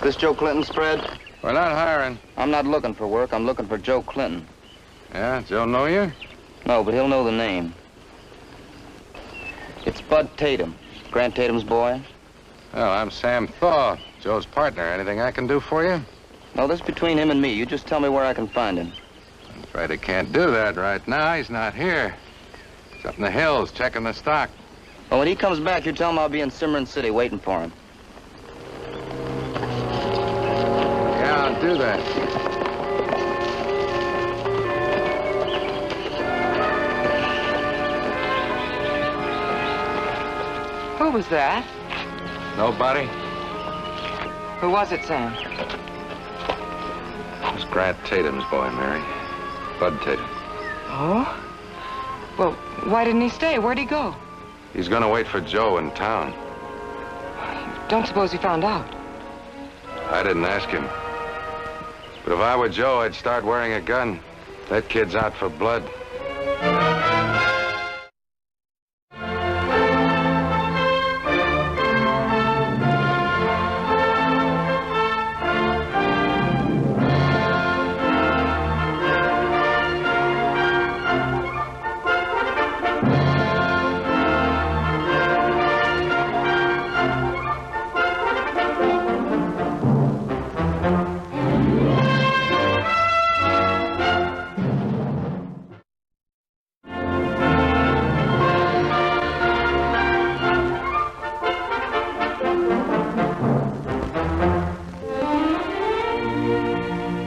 This Joe Clinton spread? We're not hiring. I'm not looking for work. I'm looking for Joe Clinton. Yeah, Joe know you? No, but he'll know the name. It's Bud Tatum, Grant Tatum's boy. Well, I'm Sam Thaw, Joe's partner. Anything I can do for you? No, this is between him and me. You just tell me where I can find him. I'm afraid I can't do that right now. He's not here. He's up in the hills checking the stock. Well, when he comes back, you tell him I'll be in Cimarron City waiting for him. Yeah, I'll do that. Who was that? Nobody? Who was it, Sam? It was Grant Tatum's boy, Mary. Bud Tatum. Oh? Well, why didn't he stay? Where'd he go? He's gonna wait for Joe in town. Don't suppose he found out. I didn't ask him. But if I were Joe, I'd start wearing a gun. That kid's out for blood.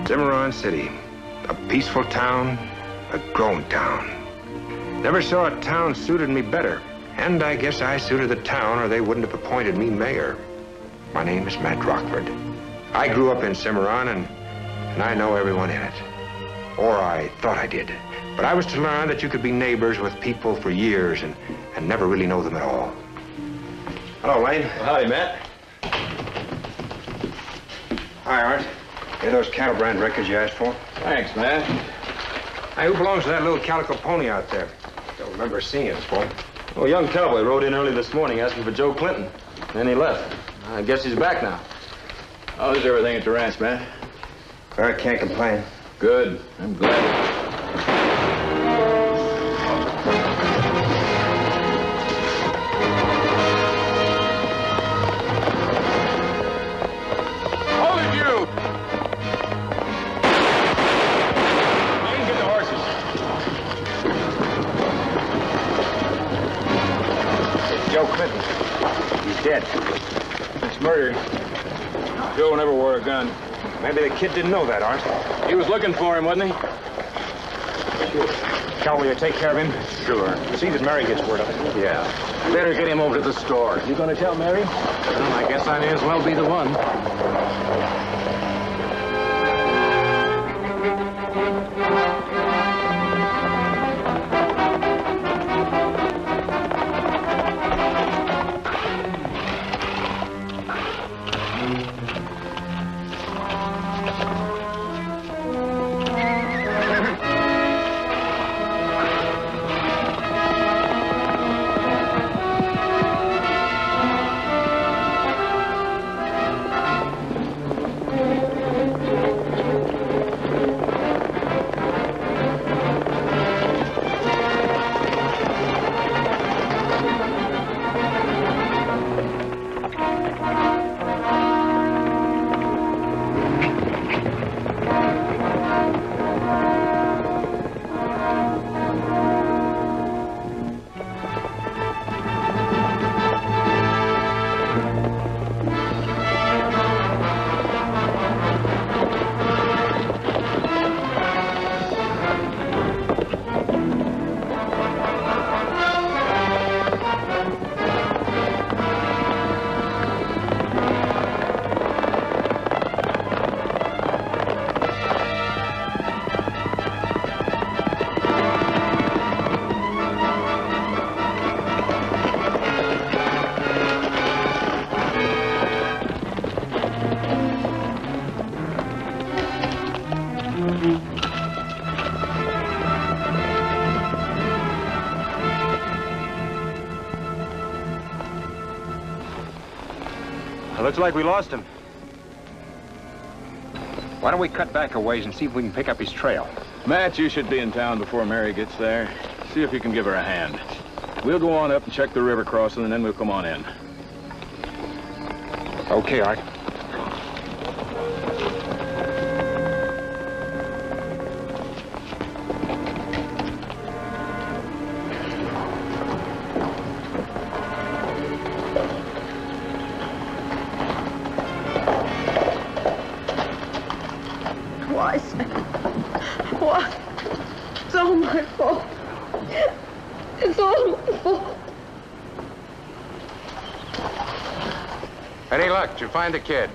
Cimarron City, a peaceful town, a grown town. Never saw a town suited me better, and I guess I suited the town or they wouldn't have appointed me mayor. My name is Matt Rockford. I grew up in Cimarron, and I know everyone in it. Or I thought I did. But I was to learn that you could be neighbors with people for years and never really know them at all. Hello, Lane. Well, howdy, Matt. Hi, Art. Here are those cattle brand records you asked for. Thanks, Matt. Hey, who belongs to that little calico pony out there? Don't remember seeing it before. Well, a young cowboy rode in early this morning asking for Joe Clinton. Then he left. I guess he's back now. How's everything at the ranch, Matt? I can't complain. Good. I'm glad. Joe Clinton. He's dead. It's murder. Joe never wore a gun. Maybe the kid didn't know that, Art. He was looking for him, wasn't he? Cal, will you take care of him? Sure. See that Mary gets word of it. Yeah. Better get him over to the store. You gonna tell Mary? Well, I guess I may as well be the one. Looks like we lost him. Why don't we cut back a ways and see if we can pick up his trail? Matt, you should be in town before Mary gets there. See if you can give her a hand. We'll go on up and check the river crossing, and then we'll come on in. Okay, Art. Why, Sam? Why? It's all my fault. It's all my fault. Any luck? Did you find the kid?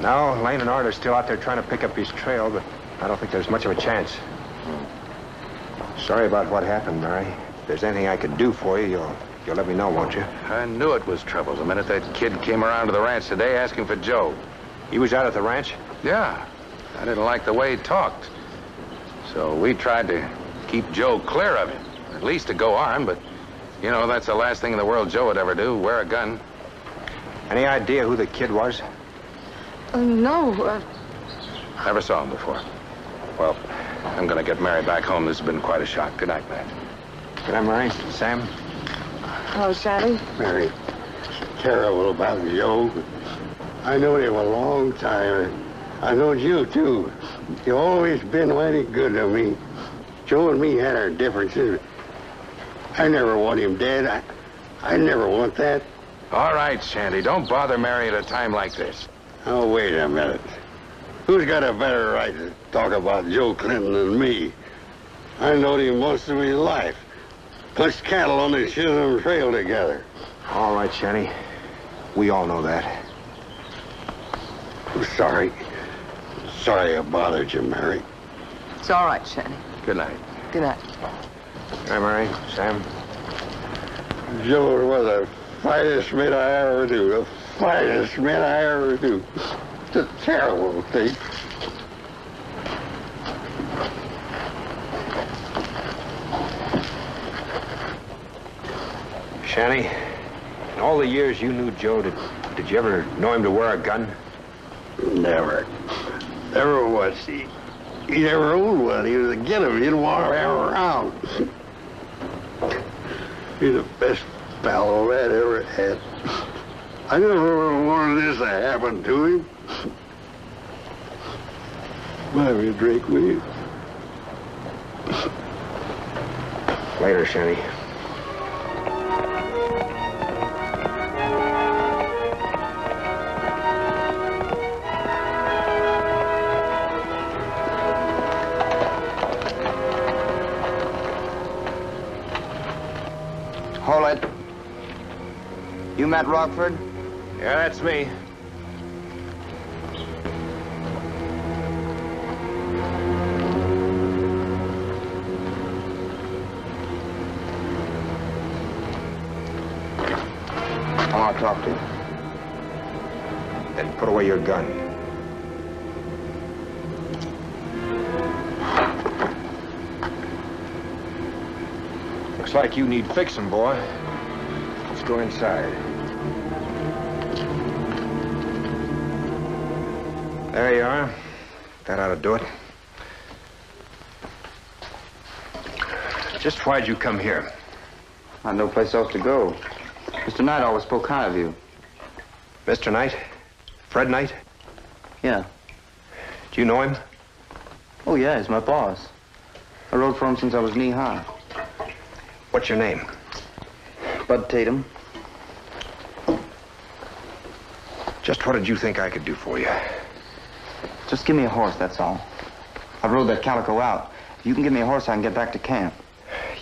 No, Lane and Art are still out there trying to pick up his trail, but I don't think there's much of a chance. Sorry about what happened, Mary. If there's anything I could do for you, you'll let me know, won't you? I knew it was trouble the minute that kid came around to the ranch today asking for Joe. He was out at the ranch? Yeah. I didn't like the way he talked. So we tried to keep Joe clear of him. At least to go armed, but, you know, that's the last thing in the world Joe would ever do, wear a gun. Any idea who the kid was? No. Never saw him before. Well, I'm gonna get Mary back home. This has been quite a shock. Good night, Matt. Good night, Mary. Sam? Hello, Sally. Mary, terrible about Joe. I knowed him a long time. I knowed you, too. You've always been mighty good to me. Joe and me had our differences. I never want him dead. I never want that. All right, Shandy. Don't bother Mary at a time like this. Oh, wait a minute. Who's got a better right to talk about Joe Clinton than me? I knowed him most of his life. Punched cattle on the Chisholm Trail together. All right, Shanny. We all know that. I'm sorry. Sorry I bothered you, Mary. It's all right, Shanny. Good night. Good night. Good night, Mary. Sam? Joe was the finest man I ever knew. The finest man I ever knew. It's a terrible thing. Shanny, in all the years you knew Joe, did you ever know him to wear a gun? Never. Never was. He never owned one. He was a get him. He didn't want to have around. He's the best fellow I'd ever had. I never wanted this to happen to him. Buy me a drink, will you? Later, Shanny. Hold it. You met Rockford? Yeah, that's me. I want to talk to you. Then put away your gun. Looks like you need fixing, boy. Let's go inside. There you are. That ought to do it. Just why'd you come here? I had no place else to go. Mr. Knight always spoke high of you. Mr. Knight? Fred Knight? Yeah. Do you know him? Oh, yeah, he's my boss. I rode for him since I was knee-high. What's your name? Bud Tatum. Just what did you think I could do for you? Just give me a horse, that's all. I rode that Calico out. If you can give me a horse, I can get back to camp.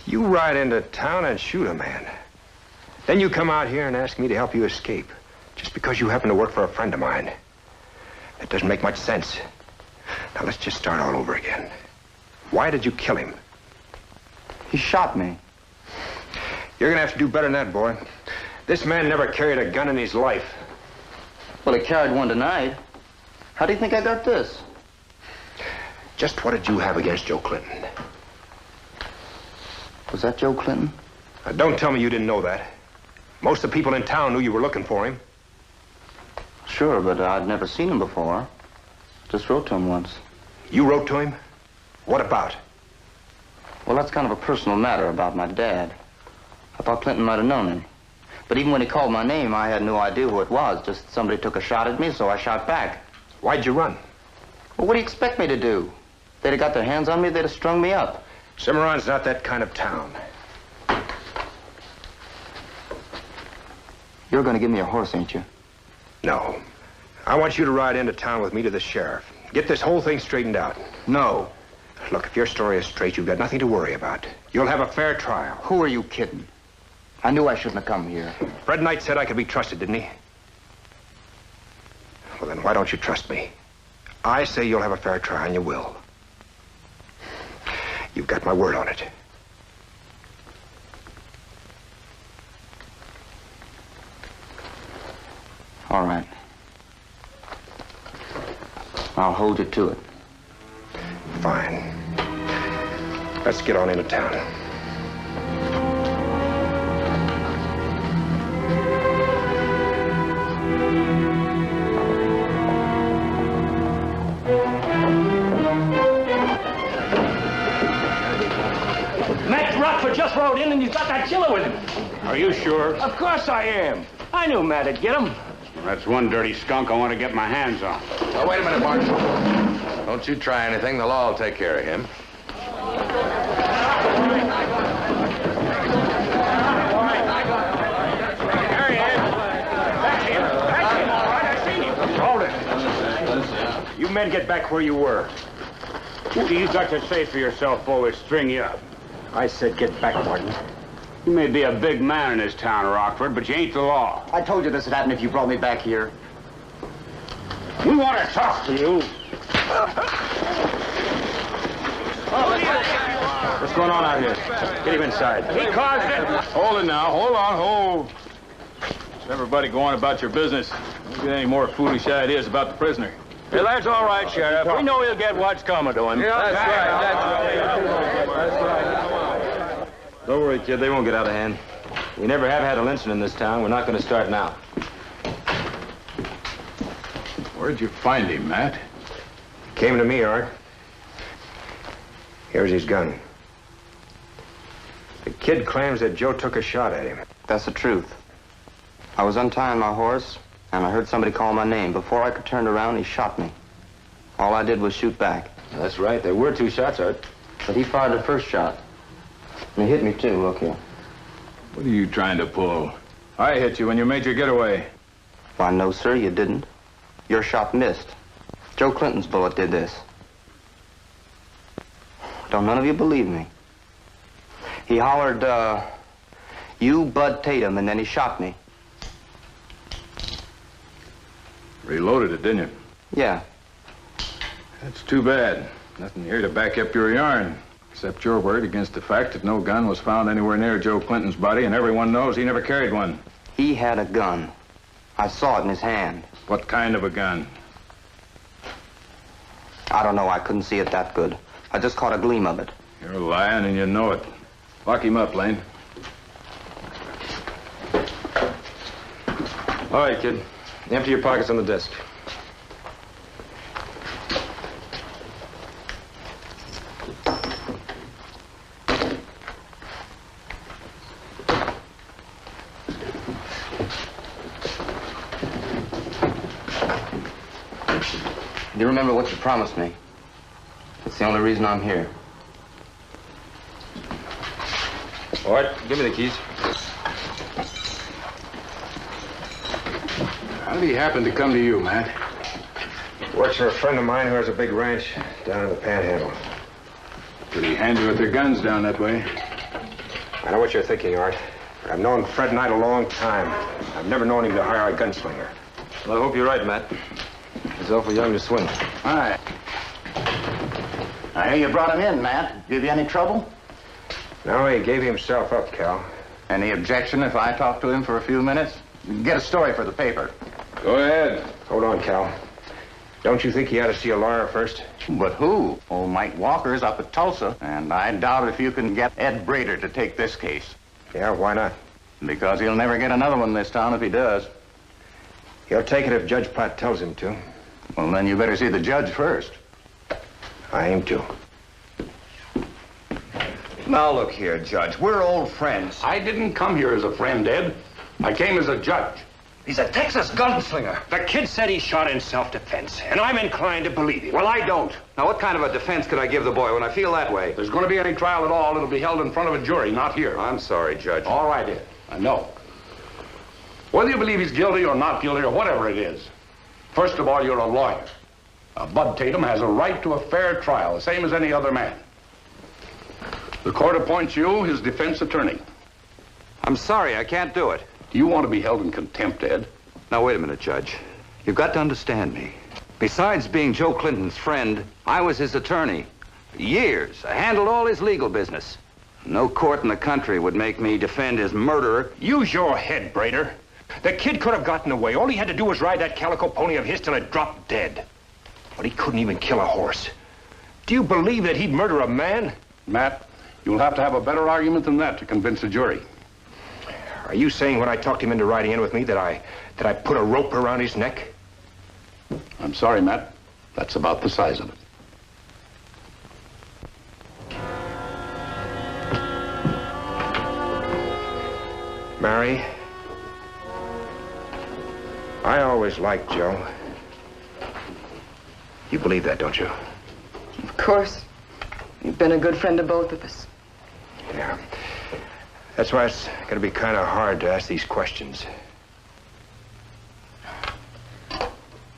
You ride into town and shoot a man. Then you come out here and ask me to help you escape, just because you happen to work for a friend of mine. That doesn't make much sense. Now, let's just start all over again. Why did you kill him? He shot me. You're gonna have to do better than that, boy. This man never carried a gun in his life. Well, he carried one tonight. How do you think I got this? Just what did you have against Joe Clinton? Was that Joe Clinton? Now, don't tell me you didn't know that. Most of the people in town knew you were looking for him. Sure, but I'd never seen him before. Just wrote to him once. You wrote to him? What about? Well, that's kind of a personal matter about my dad. I thought Clinton might have known him. But even when he called my name, I had no idea who it was. Just somebody took a shot at me, so I shot back. Why'd you run? Well, what do you expect me to do? If they'd have got their hands on me, they'd have strung me up. Cimarron's not that kind of town. You're going to give me a horse, ain't you? No. I want you to ride into town with me to the sheriff. Get this whole thing straightened out. No. Look, if your story is straight, you've got nothing to worry about. You'll have a fair trial. Who are you kidding? I knew I shouldn't have come here. Fred Knight said I could be trusted, didn't he? Well, then why don't you trust me? I say you'll have a fair trial, and you will. You've got my word on it. All right. I'll hold you to it. Fine. Let's get on into town. Matt Rockford just rode in and he's got that killer with him. Are you sure? Of course I am. I knew Matt'd get him. That's one dirty skunk I want to get my hands on. Oh, wait a minute, Martin. Don't you try anything. The law will take care of him. There he is. That's him. That's him, all right. I seen him. Hold it. You men get back where you were. What do you got to say for yourself before we string you up? I said get back, Martin. You may be a big man in this town, Rockford, but you ain't the law. I told you this would happen if you brought me back here. We want to talk to you. What's going on out here? Get him inside. He caused it. Hold it now. Hold on. Hold. Let everybody go on about your business. Don't get any more foolish ideas about the prisoner. Well, that's all right, Sheriff. We know he'll get what's coming to him. That's right. Don't worry, kid. They won't get out of hand. We never have had a lynching in this town. We're not going to start now. Where'd you find him, Matt? Came to me, Art. Here's his gun. The kid claims that Joe took a shot at him. That's the truth. I was untying my horse, and I heard somebody call my name. Before I could turn around, he shot me. All I did was shoot back. That's right. There were 2 shots, Art. But he fired the first shot. And he hit me, too. Look here. What are you trying to pull? I hit you when you made your getaway. Why, no, sir, you didn't. Your shot missed. Joe Clinton's bullet did this. Don't none of you believe me. He hollered, you Bud Tatum, and then he shot me. Reloaded it, didn't you? Yeah. That's too bad. Nothing here to back up your yarn. Except your word against the fact that no gun was found anywhere near Joe Clinton's body, and everyone knows he never carried one. He had a gun. I saw it in his hand. What kind of a gun? I don't know. I couldn't see it that good. I just caught a gleam of it. You're lying, and you know it. Lock him up, Lane. All right, kid. Empty your pockets on the desk. You remember what you promised me. It's the only reason I'm here. All right, give me the keys. How did he happen to come to you, Matt? Works for a friend of mine who has a big ranch down in the Panhandle. Pretty handy with their guns down that way. I know what you're thinking, Art. But I've known Fred Knight a long time. I've never known him to hire a gunslinger. Well, I hope you're right, Matt. He's awful young to swing. Hi. I hear you brought him in, Matt. Give you any trouble? No, he gave himself up, Cal. Any objection if I talk to him for a few minutes? Get a story for the paper. Go ahead. Hold on, Cal. Don't you think he ought to see a lawyer first? But who? Old Mike Walker's up at Tulsa, and I doubt if you can get Ed Brader to take this case. Yeah, why not? Because he'll never get another one in this town if he does. He'll take it if Judge Platt tells him to. Well, then you better see the judge first. I aim to. Now, look here, Judge. We're old friends. I didn't come here as a friend, Ed. I came as a judge. He's a Texas gunslinger. The kid said he shot in self-defense, and I'm inclined to believe him. Well, I don't. Now, what kind of a defense could I give the boy when I feel that way? If there's going to be any trial at all, it'll be held in front of a jury, not here. I'm sorry, Judge. All right, Ed. I know. Whether you believe he's guilty or not guilty or whatever it is, first of all, you're a lawyer. Bud Tatum has a right to a fair trial, the same as any other man. The court appoints you his defense attorney. I'm sorry, I can't do it. Do you want to be held in contempt, Ed? Now, wait a minute, Judge. You've got to understand me. Besides being Joe Clinton's friend, I was his attorney. For years, I handled all his legal business. No court in the country would make me defend his murderer. Use your head, Brader. The kid could have gotten away. All he had to do was ride that calico pony of his till it dropped dead. But he couldn't even kill a horse. Do you believe that he'd murder a man? Matt, you'll have to have a better argument than that to convince a jury. Are you saying when I talked him into riding in with me that I put a rope around his neck? I'm sorry, Matt. That's about the size of it. Mary, I always liked Joe. You believe that, don't you? Of course. You've been a good friend to both of us. Yeah. That's why it's going to be kind of hard to ask these questions.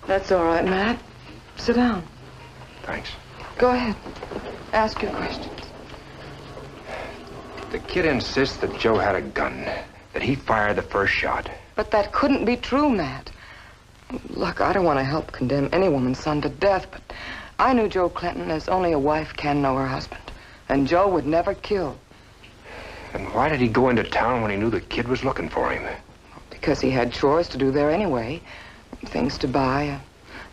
That's all right, Matt. Sit down. Thanks. Go ahead. Ask your questions. The kid insists that Joe had a gun, that he fired the first shot. But that couldn't be true, Matt. Look, I don't want to help condemn any woman's son to death, but I knew Joe Clinton as only a wife can know her husband. And Joe would never kill. And why did he go into town when he knew the kid was looking for him? Because he had chores to do there anyway. Things to buy,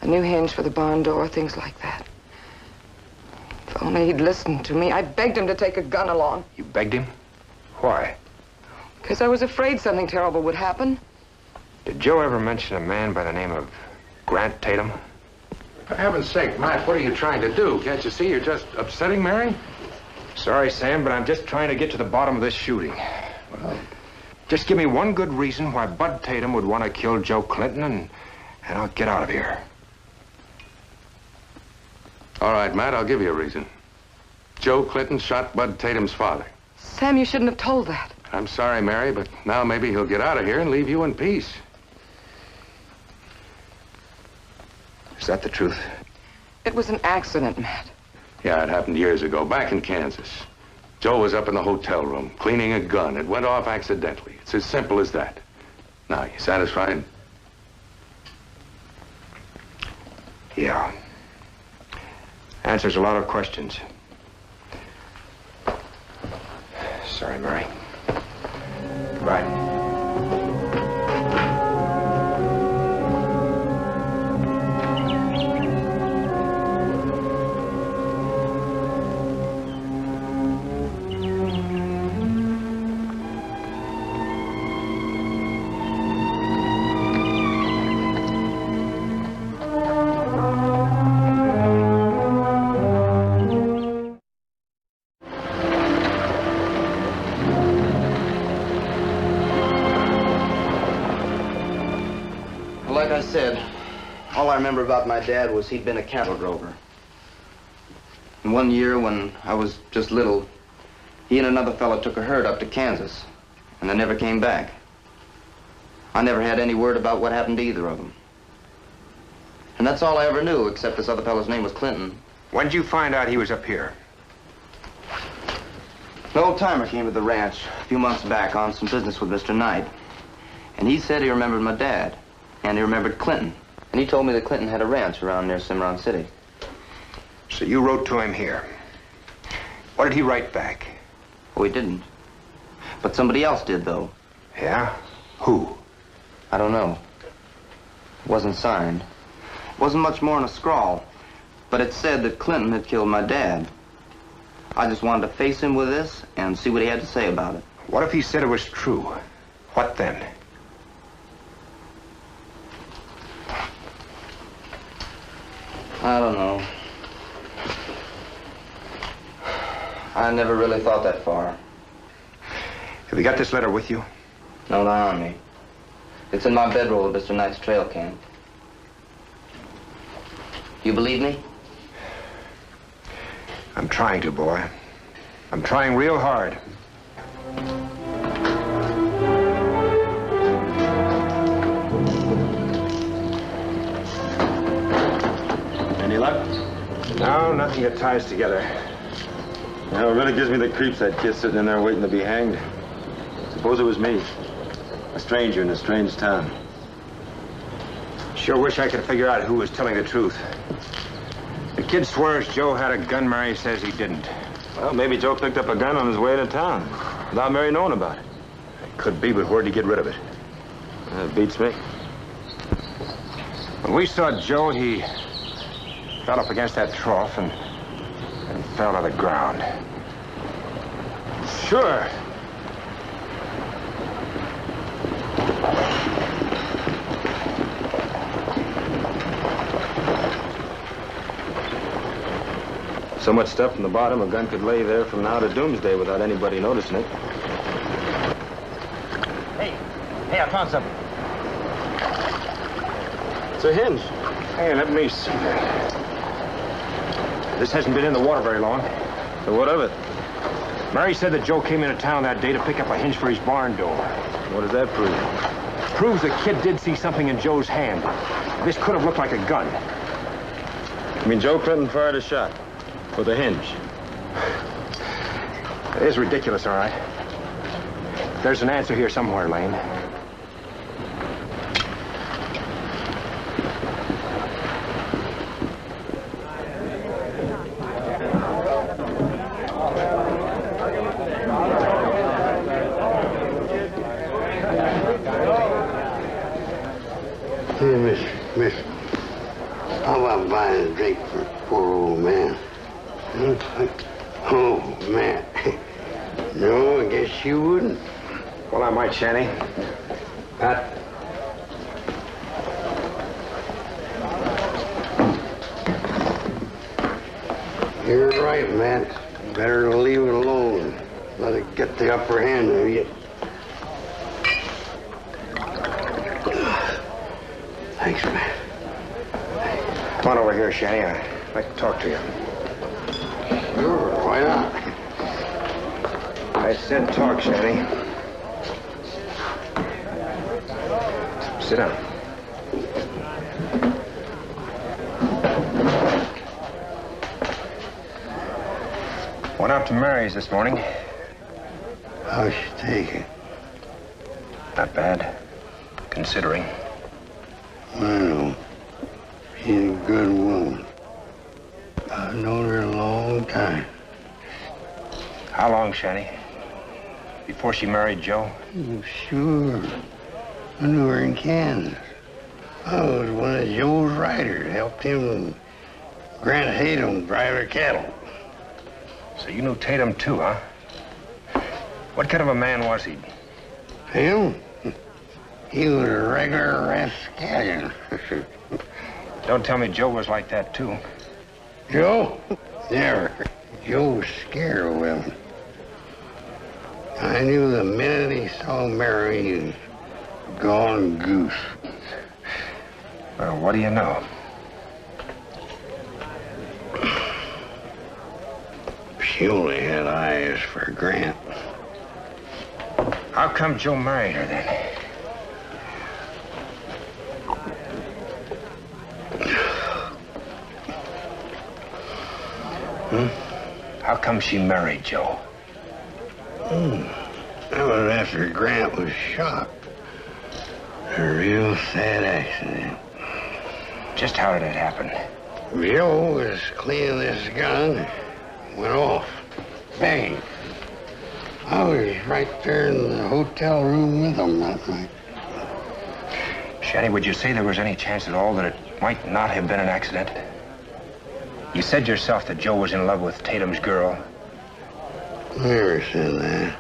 a new hinge for the barn door, things like that. If only he'd listened to me. I begged him to take a gun along. You begged him? Why? Because I was afraid something terrible would happen. Did Joe ever mention a man by the name of Grant Tatum? For heaven's sake, Matt, what are you trying to do? Can't you see you're just upsetting Mary? Sorry, Sam, but I'm just trying to get to the bottom of this shooting. Well, just give me one good reason why Bud Tatum would want to kill Joe Clinton, and I'll get out of here. all right, Matt, I'll give you a reason. Joe Clinton shot Bud Tatum's father. Sam, you shouldn't have told that. I'm sorry, Mary, but now maybe he'll get out of here and leave you in peace. Is that the truth? It was an accident, Matt. Yeah, it happened years ago, back in Kansas. Joe was up in the hotel room, cleaning a gun. It went off accidentally. It's as simple as that. Now, you satisfied? Yeah. Answers a lot of questions. Sorry, Mary. Goodbye. Like I said, all I remember about my dad was he'd been a cattle drover. And one year when I was just little, he and another fellow took a herd up to Kansas, and they never came back. I never had any word about what happened to either of them. And that's all I ever knew, except this other fellow's name was Clinton. When did you find out he was up here? An old-timer came to the ranch a few months back on some business with Mr. Knight. And he said he remembered my dad. And he remembered Clinton. And he told me that Clinton had a ranch around near Cimarron City. So you wrote to him here. What did he write back? Oh, he didn't. But somebody else did, though. Yeah? Who? I don't know. It wasn't signed. It wasn't much more than a scrawl. But it said that Clinton had killed my dad. I just wanted to face him with this and see what he had to say about it. What if he said it was true? What then? I don't know. I never really thought that far. Have you got this letter with you? No, not on me. It's in my bedroll at Mr. Knight's trail camp. You believe me? I'm trying to, boy. I'm trying real hard. Any luck? No, nothing that ties together. You know, it really gives me the creeps, that kid sitting in there waiting to be hanged. Suppose it was me. A stranger in a strange town. Sure wish I could figure out who was telling the truth. The kid swears Joe had a gun. Mary says he didn't. Well, maybe Joe picked up a gun on his way to town without Mary knowing about it. It could be, but where'd he get rid of it? That beats me. When we saw Joe, he fell up against that trough and fell to the ground. Sure. So much stuff from the bottom, a gun could lay there from now to doomsday without anybody noticing it. Hey, I found something. It's a hinge. Hey, let me see that. This hasn't been in the water very long. So what of it? Mary said that Joe came into town that day to pick up a hinge for his barn door. What does that prove? Proves the kid did see something in Joe's hand. This could have looked like a gun. You mean Joe Clinton fired a shot with a hinge? It is ridiculous, all right. There's an answer here somewhere, Lane. Hey, miss, how about buying a drink for a poor old man? Oh, man. No, I guess you wouldn't. Well, I might, Shanny. Pat. You're right, Matt. Better to leave it alone. Let it get the upper hand of you. Thanks, man. Come on over here, Shanny. I'd like to talk to you. Sure, why not? I said talk, Shanny. Sit down. Went out to Mary's this morning. How's she taking? Not bad, considering. I know. She's a good woman. I've known her a long time. How long, Shanny? Before she married Joe? Oh, sure. I knew her in Kansas. I was one of Joe's riders. Helped him and Grant Tatum drive their cattle. So you knew Tatum too, huh? What kind of a man was he? Him? He was a regular rascallion. Don't tell me Joe was like that too. Joe? Never. Joe was scared of women. I knew the minute he saw Mary, he was gone goose. Well, what do you know? She only had eyes for Grant. How come Joe married her then? How come she married Joe? That was after Grant was shot. A real sad accident. Just how did it happen? Joe was cleaning this gun, went off. Bang. I was right there in the hotel room with him that night. Shanny, would you say there was any chance at all that it might not have been an accident? You said yourself that Joe was in love with Tatum's girl. I never said that.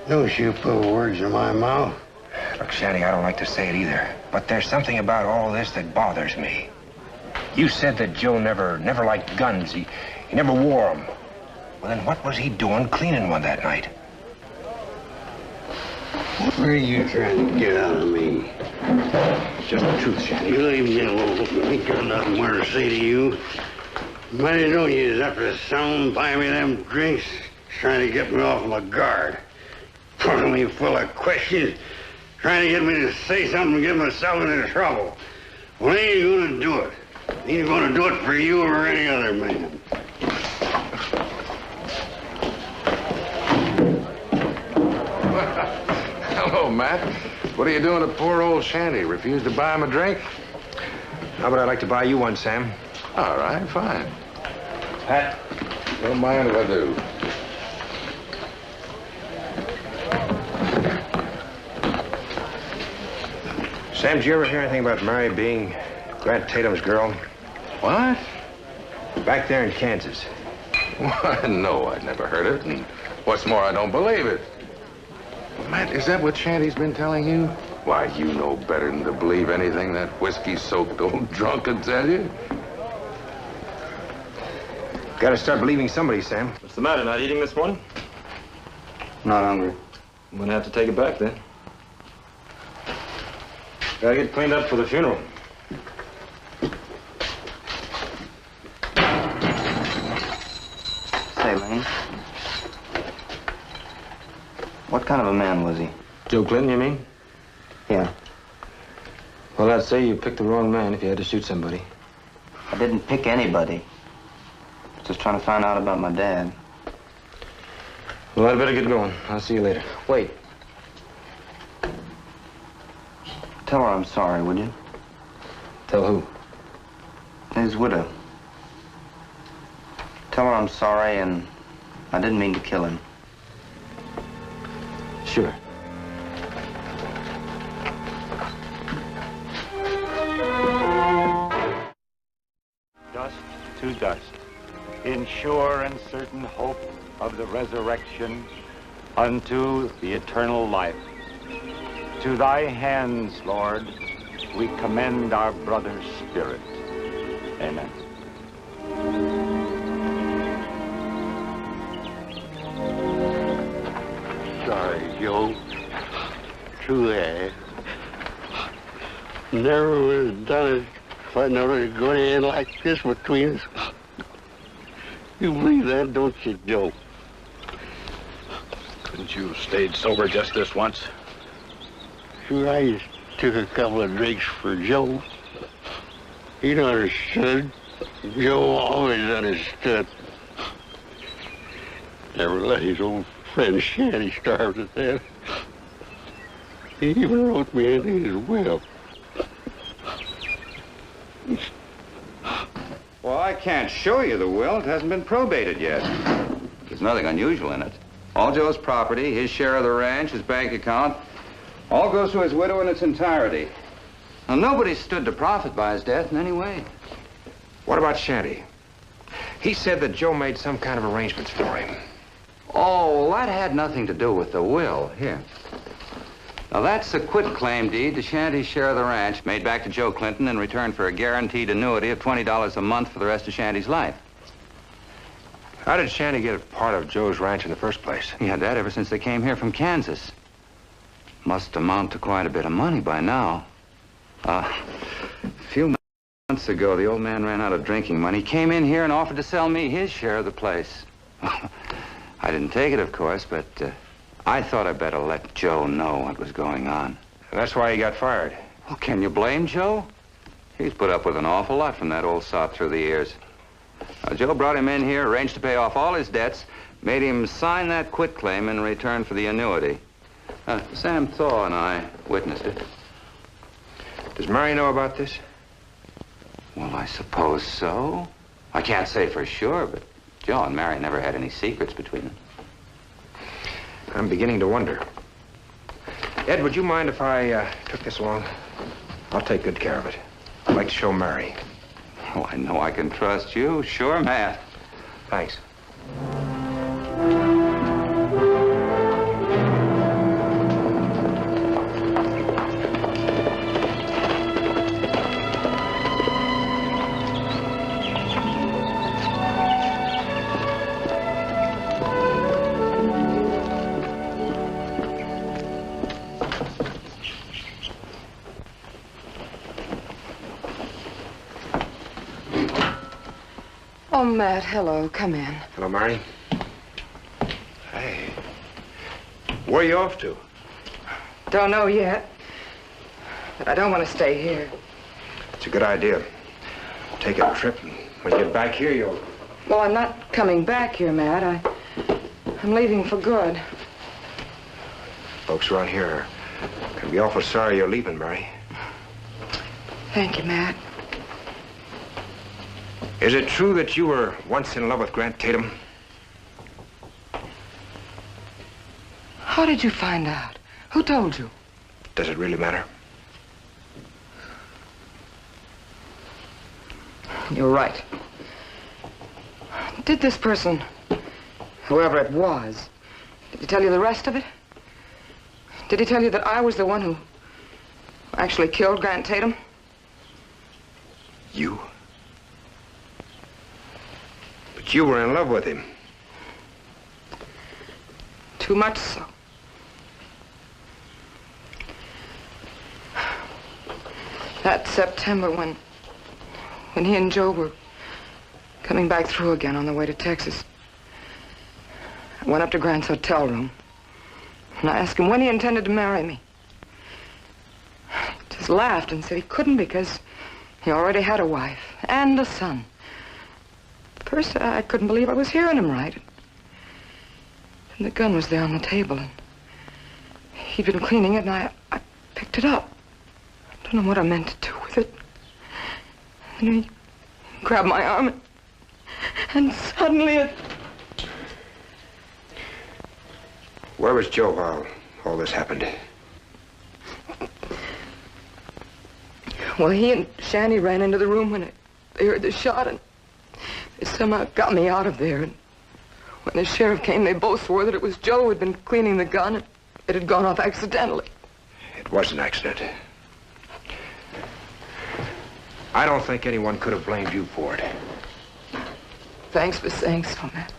Don't you put words in my mouth. Look, Shanny, I don't like to say it either, but there's something about all this that bothers me. You said that Joe never liked guns. He never wore them. Well, then what was he doing cleaning one that night? What were you trying to get out of me? Just the truth, Shanty. You leave me alone. I ain't got nothing more to say to you. Might have known you was after the sound, buying me them drinks, trying to get me off my guard. Putting me full of questions, trying to get me to say something and get myself into trouble. Well, I ain't gonna do it. I ain't gonna do it for you or any other man. Hello, Matt. What are you doing to poor old Shanty? Refuse to buy him a drink? How would I like to buy you one, Sam? All right, fine. Pat? Don't mind if I do. Sam, did you ever hear anything about Mary being Grant Tatum's girl? What? Back there in Kansas. Why, no, I'd never heard it. And what's more, I don't believe it. Matt, is that what Shanty's been telling you? Why, you know better than to believe anything that whiskey-soaked old drunk can tell you. Gotta start believing somebody, Sam. What's the matter? Not eating this morning? Not hungry. I'm gonna have to take it back then. Gotta get cleaned up for the funeral. Say, Lane. What kind of a man was he? Joe Clinton, you mean? Yeah. Well, I'd say you picked the wrong man if you had to shoot somebody. I didn't pick anybody. Just trying to find out about my dad. Well, I'd better get going. I'll see you later. Wait. Tell her I'm sorry, would you? Tell who? His widow. Tell her I'm sorry and I didn't mean to kill him. Sure. Dust to dust, in sure and certain hope of the resurrection unto the eternal life. To thy hands, Lord, we commend our brother's spirit. Amen. Sorry, Joe. True that. Never would have done it if I known it would go to end like this between us. You believe that, don't you, Joe? Couldn't you have stayed sober just this once? Sure, I just took a couple of drinks for Joe. He'd understood. Joe always understood. Never let his old friend Shanty starve to death. He even wrote me in his will. Well, I can't show you the will. It hasn't been probated yet. There's nothing unusual in it. All Joe's property, his share of the ranch, his bank account, all goes to his widow in its entirety. Now, nobody stood to profit by his death in any way. What about Shanty? He said that Joe made some kind of arrangements for him. Oh, well, that had nothing to do with the will. Here. Now, that's the quitclaim deed to Shanty's share of the ranch, made back to Joe Clinton in return for a guaranteed annuity of $20 a month for the rest of Shanty's life. How did Shanty get a part of Joe's ranch in the first place? He had that ever since they came here from Kansas. Must amount to quite a bit of money by now. A few months ago, the old man ran out of drinking money. He came in here and offered to sell me his share of the place. I didn't take it, of course, but I thought I'd better let Joe know what was going on. And that's why he got fired. Well, can you blame Joe? He's put up with an awful lot from that old sot through the years. Now, Joe brought him in here, arranged to pay off all his debts, made him sign that quitclaim in return for the annuity. Sam Thaw and I witnessed it. Does Mary know about this? Well, I suppose so. I can't say for sure, but Joe and Mary never had any secrets between them. I'm beginning to wonder. Ed, would you mind if I took this along? I'll take good care of it. I'd like to show Mary. Oh, I know I can trust you. Sure, Matt. Thanks. Oh, Matt, hello. Come in. Hello, Mary. Hey. Where are you off to? Don't know yet. But I don't want to stay here. It's a good idea. Take a trip, and when you get back here, you'll... Well, I'm not coming back here, Matt. I'm leaving for good. Folks around here can be awful sorry you're leaving, Mary. Thank you, Matt. Is it true that you were once in love with Grant Tatum? How did you find out? Who told you? Does it really matter? You're right. Did this person, whoever it was, did he tell you the rest of it? Did he tell you that I was the one who actually killed Grant Tatum? You? But you were in love with him. Too much so. That September when he and Joe were coming back through again on the way to Texas, I went up to Grant's hotel room and I asked him when he intended to marry me. He just laughed and said he couldn't because he already had a wife and a son. First, I couldn't believe I was hearing him right. And the gun was there on the table, and he'd been cleaning it, and I picked it up. I don't know what I meant to do with it. And he grabbed my arm, and suddenly it... Where was Joe while all this happened? Well, he and Shanny ran into the room when they heard the shot, and they somehow got me out of there. And when the sheriff came, they both swore that it was Joe who had been cleaning the gun, and it had gone off accidentally. It was an accident. I don't think anyone could have blamed you for it. Thanks for saying so, Matt.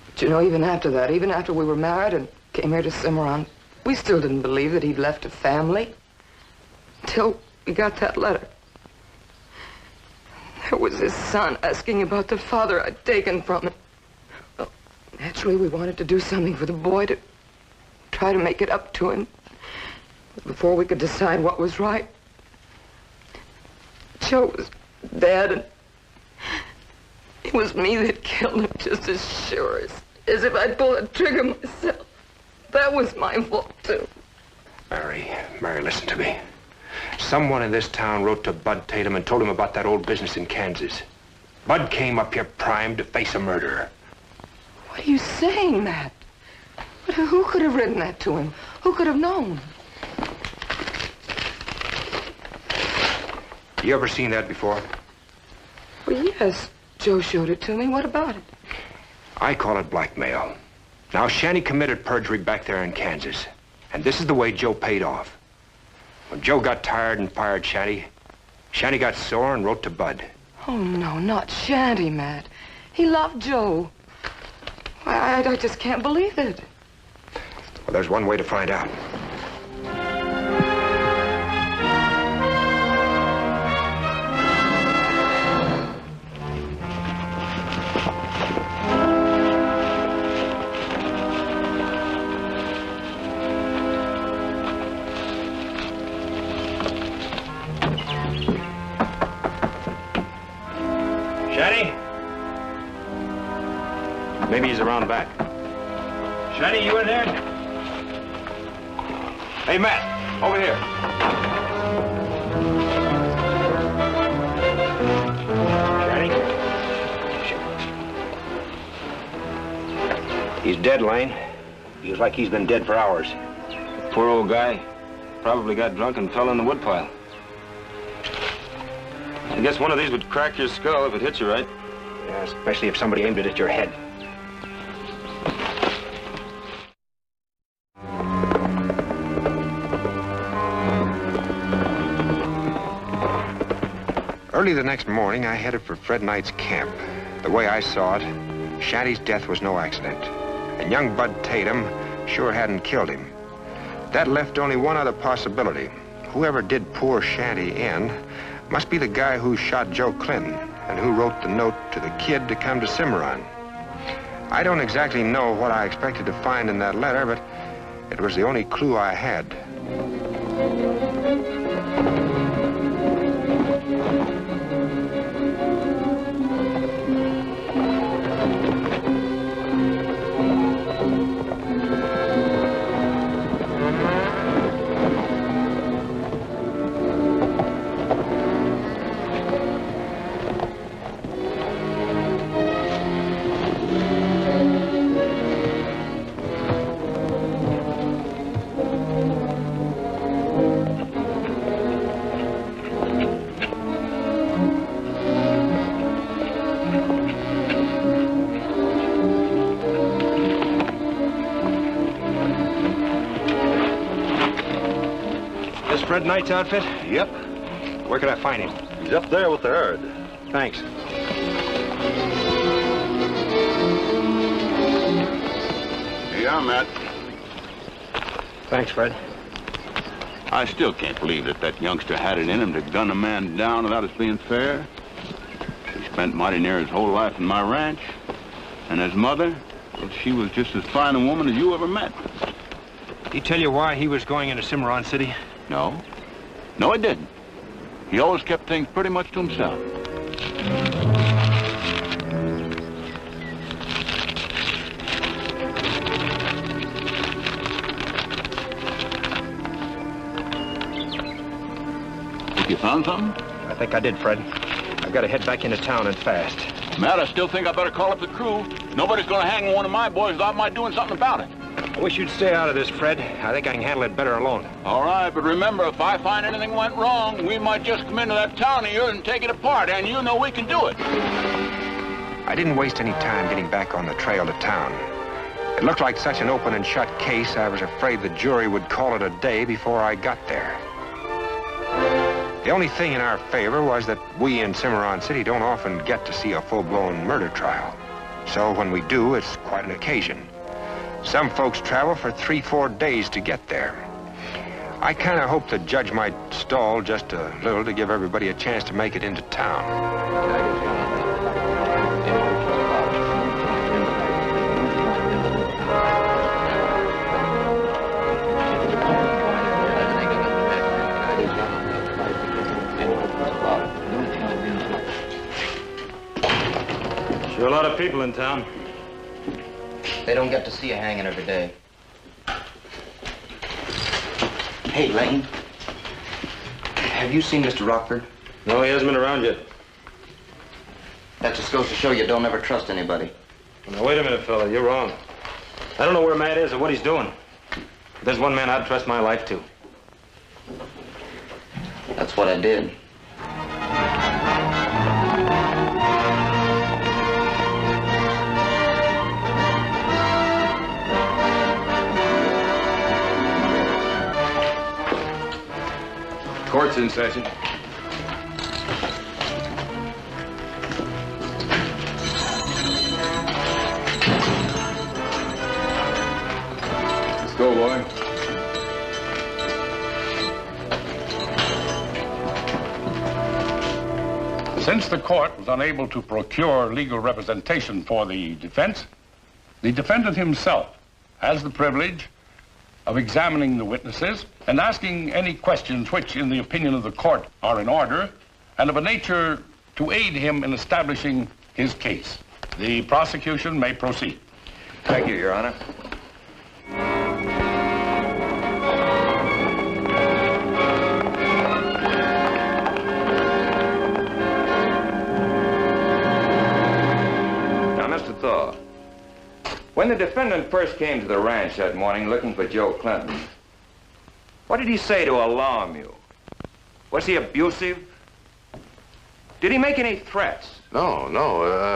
But you know, even after that, even after we were married and came here to Cimarron, we still didn't believe that he'd left a family. Until we got that letter. There was his son asking about the father I'd taken from him. Well, naturally, we wanted to do something for the boy to try to make it up to him before we could decide what was right. Joe was dead, and it was me that killed him just as sure as if I'd pulled the trigger myself. That was my fault, too. Mary, listen to me. Someone in this town wrote to Bud Tatum and told him about that old business in Kansas. Bud came up here primed to face a murderer. What are you saying, Matt? But who could have written that to him? Who could have known? You ever seen that before? Well, yes. Joe showed it to me. What about it? I call it blackmail. Now, Shanny committed perjury back there in Kansas. And this is the way Joe paid off. When Joe got tired and fired Shanny, Shanny got sore and wrote to Bud. Oh, no, not Shanty, Matt. He loved Joe. I just can't believe it. Well, there's one way to find out. Maybe he's around back. Shanny, you in there? Hey, Matt, over here. Shanny? He's dead, Lane. Feels like he's been dead for hours. Poor old guy. Probably got drunk and fell in the woodpile. I guess one of these would crack your skull if it hit you right. Yeah, especially if somebody aimed it at your head. Early the next morning, I headed for Fred Knight's camp. The way I saw it, Shanty's death was no accident. And young Bud Tatum sure hadn't killed him. That left only one other possibility. Whoever did poor Shanty in must be the guy who shot Joe Clinton and who wrote the note to the kid to come to Cimarron. I don't exactly know what I expected to find in that letter, but it was the only clue I had. Fred Knight's outfit? Yep. Where can I find him? He's up there with the herd. Thanks. Here you are, Matt. Thanks, Fred. I still can't believe that youngster had it in him to gun a man down without us being fair. He spent mighty near his whole life in my ranch. And his mother, well, she was just as fine a woman as you ever met. Did he tell you why he was going into Cimarron City? No. No, he didn't. He always kept things pretty much to himself. Think you found something? I think I did, Fred. I've got to head back into town and fast. Matt, I still think I better call up the crew. Nobody's going to hang one of my boys without my doing something about it. I wish you'd stay out of this, Fred. I think I can handle it better alone. All right, but remember, if I find anything went wrong, we might just come into that town of yours and take it apart, and you know we can do it. I didn't waste any time getting back on the trail to town. It looked like such an open and shut case, I was afraid the jury would call it a day before I got there. The only thing in our favor was that we in Cimarron City don't often get to see a full-blown murder trial. So when we do, it's quite an occasion. Some folks travel for 3-4 days to get there. I kind of hope the judge might stall just a little to give everybody a chance to make it into town. Sure a lot of people in town. They don't get to see a hanging every day. Hey, Lane. Have you seen Mr. Rockford? No, he hasn't been around yet. That just goes to show you don't ever trust anybody. Now, wait a minute, fella. You're wrong. I don't know where Matt is or what he's doing. But there's one man I'd trust my life to. That's what I did. Court's in session. Let's go, boy. Since the court was unable to procure legal representation for the defense, the defendant himself has the privilege of examining the witnesses and asking any questions which, in the opinion of the court, are in order and of a nature to aid him in establishing his case. The prosecution may proceed. Thank you, Your Honor. Now, Mr. Thaw, when the defendant first came to the ranch that morning looking for Joe Clinton, what did he say to alarm you? Was he abusive? Did he make any threats? No,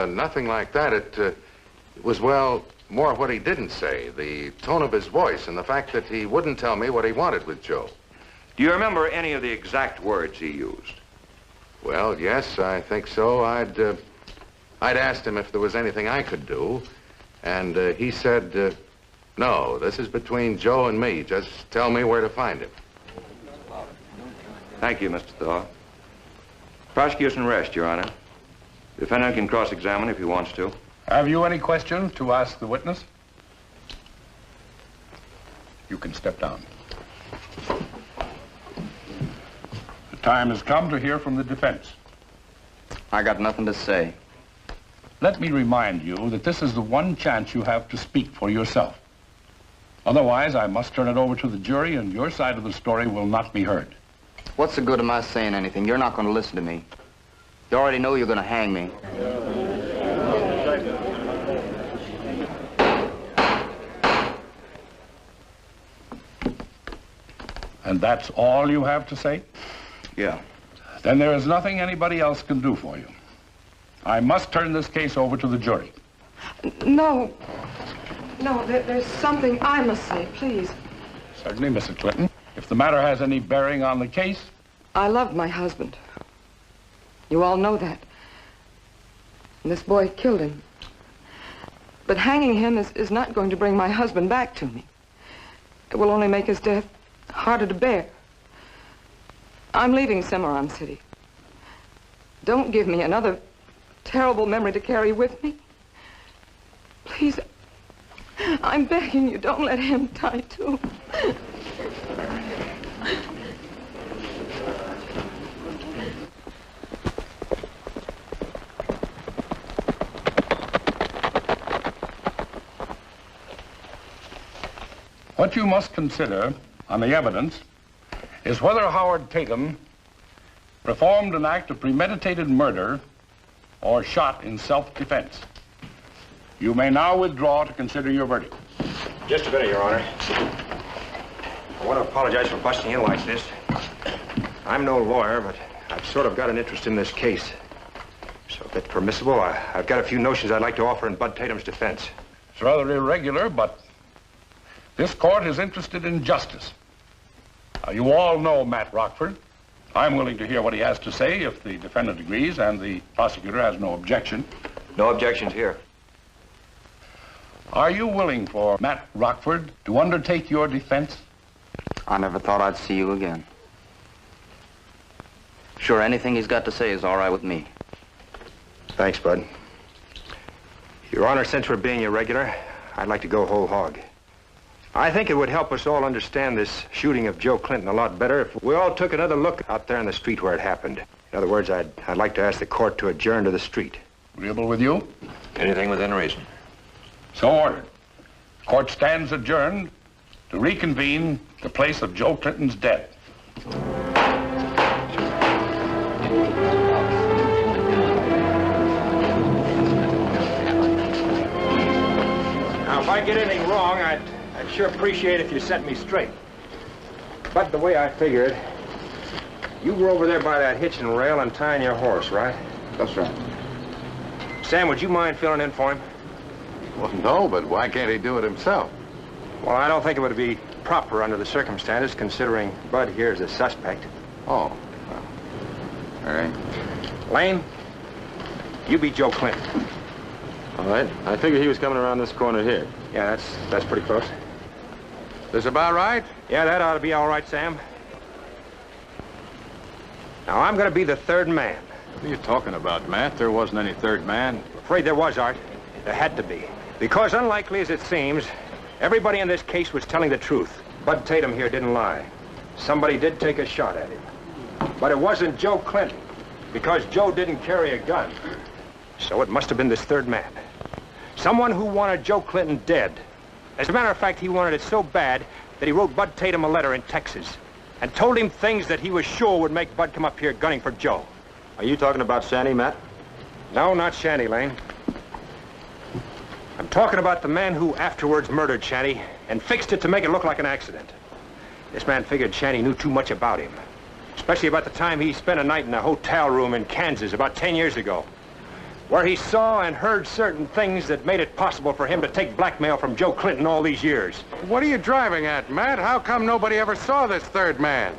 nothing like that. It was, well, more what he didn't say, the tone of his voice and the fact that he wouldn't tell me what he wanted with Joe. Do you remember any of the exact words he used? Well, yes, I think so. I'd asked him if there was anything I could do, and he said, no, this is between Joe and me. Just tell me where to find him. Thank you, Mr. Thaw. Prosecution rest, Your Honor. Defendant can cross-examine if he wants to. Have you any questions to ask the witness? You can step down. The time has come to hear from the defense. I got nothing to say. Let me remind you that this is the one chance you have to speak for yourself. Otherwise, I must turn it over to the jury, and your side of the story will not be heard. What's the good of my saying anything? You're not going to listen to me. You already know you're going to hang me. And that's all you have to say? Yeah. Then there is nothing anybody else can do for you. I must turn this case over to the jury. No. No, there's something I must say, please. Certainly, Mrs. Clinton. If the matter has any bearing on the case. I loved my husband. You all know that. And this boy killed him. But hanging him is not going to bring my husband back to me. It will only make his death harder to bear. I'm leaving Cimarron City. Don't give me another terrible memory to carry with me. Please, I'm begging you, don't let him die too. What you must consider on the evidence is whether Howard Tatum performed an act of premeditated murder or shot in self-defense. You may now withdraw to consider your verdict. Just a minute, Your Honor. I want to apologize for busting in like this. I'm no lawyer, but I've sort of got an interest in this case. So if it's permissible, I've got a few notions I'd like to offer in Bud Tatum's defense. It's rather irregular, but this court is interested in justice. Now, you all know Matt Rockford. I'm willing to hear what he has to say if the defendant agrees and the prosecutor has no objection. No objections here. Are you willing for Matt Rockford to undertake your defense? I never thought I'd see you again. Sure, anything he's got to say is all right with me. Thanks, Bud. Your Honor, since we're being irregular, I'd like to go whole hog. I think it would help us all understand this shooting of Joe Clinton a lot better if we all took another look out there in the street where it happened. In other words, I'd like to ask the court to adjourn to the street. Agreeable with you? Anything within reason. So ordered. Court stands adjourned to reconvene the place of Joe Clinton's death. Now, if I get anything wrong, I'd sure appreciate if you set me straight. But the way I figure it, you were over there by that hitching rail and tying your horse, right? That's right. Sam, would you mind filling in for him? Well, no, but why can't he do it himself? Well, I don't think it would be proper under the circumstances, considering Bud here is a suspect. Oh, well, all right. Lane, you be Joe Clinton. All right. I figured he was coming around this corner here. Yeah, that's pretty close. This about right? Yeah, that ought to be all right, Sam. Now, I'm going to be the third man. What are you talking about, Matt? There wasn't any third man. I'm afraid there was, Art. There had to be. Because unlikely as it seems, everybody in this case was telling the truth. Bud Tatum here didn't lie. Somebody did take a shot at him. But it wasn't Joe Clinton, because Joe didn't carry a gun. So it must have been this third man. Someone who wanted Joe Clinton dead. As a matter of fact, he wanted it so bad that he wrote Bud Tatum a letter in Texas and told him things that he was sure would make Bud come up here gunning for Joe. Are you talking about Shanty, Matt? No, not Shanty, Lane. I'm talking about the man who afterwards murdered Shanty and fixed it to make it look like an accident. This man figured Shanty knew too much about him, especially about the time he spent a night in a hotel room in Kansas about 10 years ago, where he saw and heard certain things that made it possible for him to take blackmail from Joe Clinton all these years. What are you driving at, Matt? How come nobody ever saw this third man?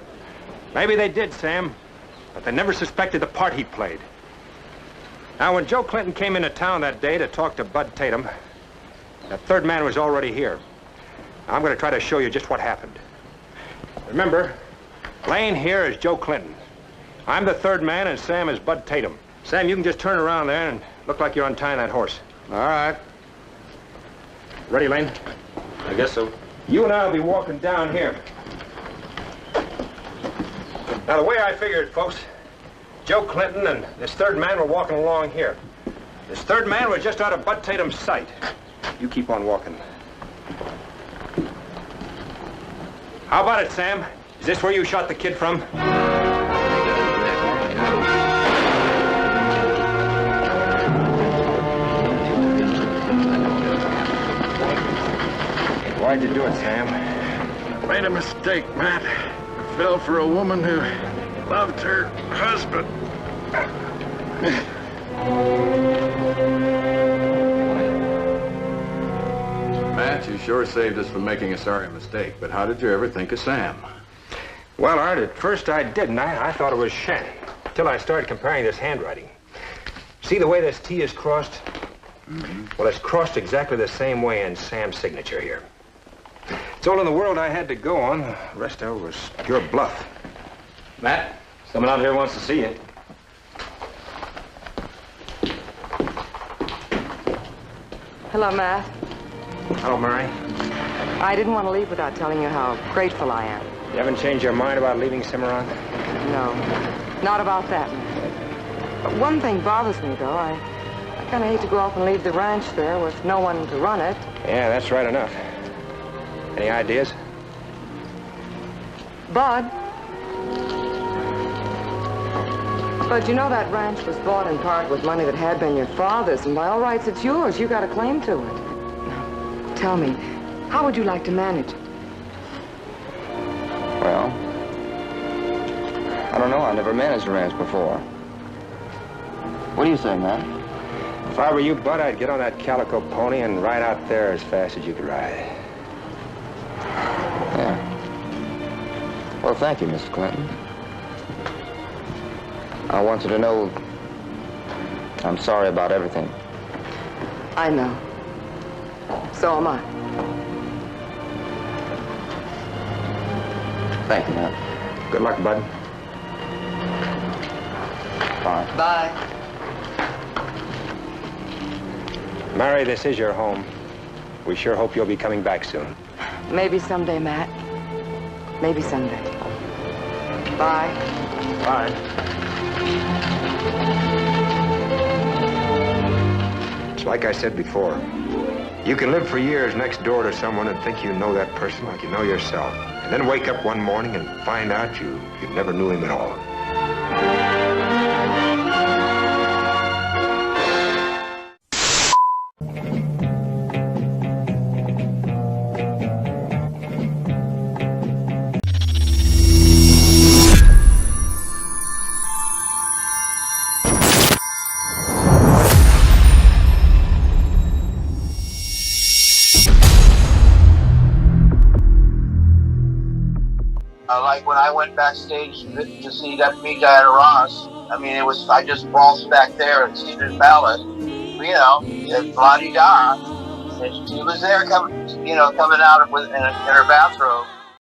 Maybe they did, Sam, but they never suspected the part he played. Now, when Joe Clinton came into town that day to talk to Bud Tatum, that third man was already here. Now, I'm going to try to show you just what happened. Remember, Lane here is Joe Clinton. I'm the third man, and Sam is Bud Tatum. Sam, you can just turn around there and look like you're untying that horse. All right. Ready, Lane? I guess so. You and I will be walking down here. Now, the way I figured, folks, Joe Clinton and this third man were walking along here. This third man was just out of Bud Tatum's sight. You keep on walking. How about it, Sam? Is this where you shot the kid from? Why'd you do it, Sam? Made a mistake, Matt. Fell for a woman who loved her husband. Matt, you sure saved us from making a sorry mistake, but how did you ever think of Sam? Well, Art, at first I didn't. I thought it was Shannon, till I started comparing this handwriting. See the way this T is crossed? Well, it's crossed exactly the same way in Sam's signature here. It's all in the world I had to go on. The rest of it was pure bluff. Matt, someone out here wants to see you. Hello, Matt. Hello, Mary. I didn't want to leave without telling you how grateful I am. You haven't changed your mind about leaving Cimarron? No, not about that, Matt. But one thing bothers me, though. I kind of hate to go off and leave the ranch there with no one to run it. Yeah, that's right enough. Any ideas? Bud. But you know that ranch was bought in part with money that had been your father's, and by all rights, it's yours. You got a claim to it. Now, tell me, how would you like to manage it? Well, I don't know. I never managed a ranch before. What do you say, man? If I were you, Bud, I'd get on that Calico pony and ride out there as fast as you could ride. Yeah. Well, thank you, Mr. Clinton. I want you to know I'm sorry about everything. I know. So am I. Thank you, man. Good luck, Bud. Bye. Bye. Mary, this is your home. We sure hope you'll be coming back soon. Maybe someday, Matt. Maybe someday. Bye. Bye. It's like I said before. You can live for years next door to someone and think you know that person like you know yourself. And then wake up one morning and find out you never knew him at all. Like when I went backstage to see that big guy at Ross, I mean, I just waltzed back there at Caesar's Palace, you know, and la-di-da. And she was there coming out in her bathrobe.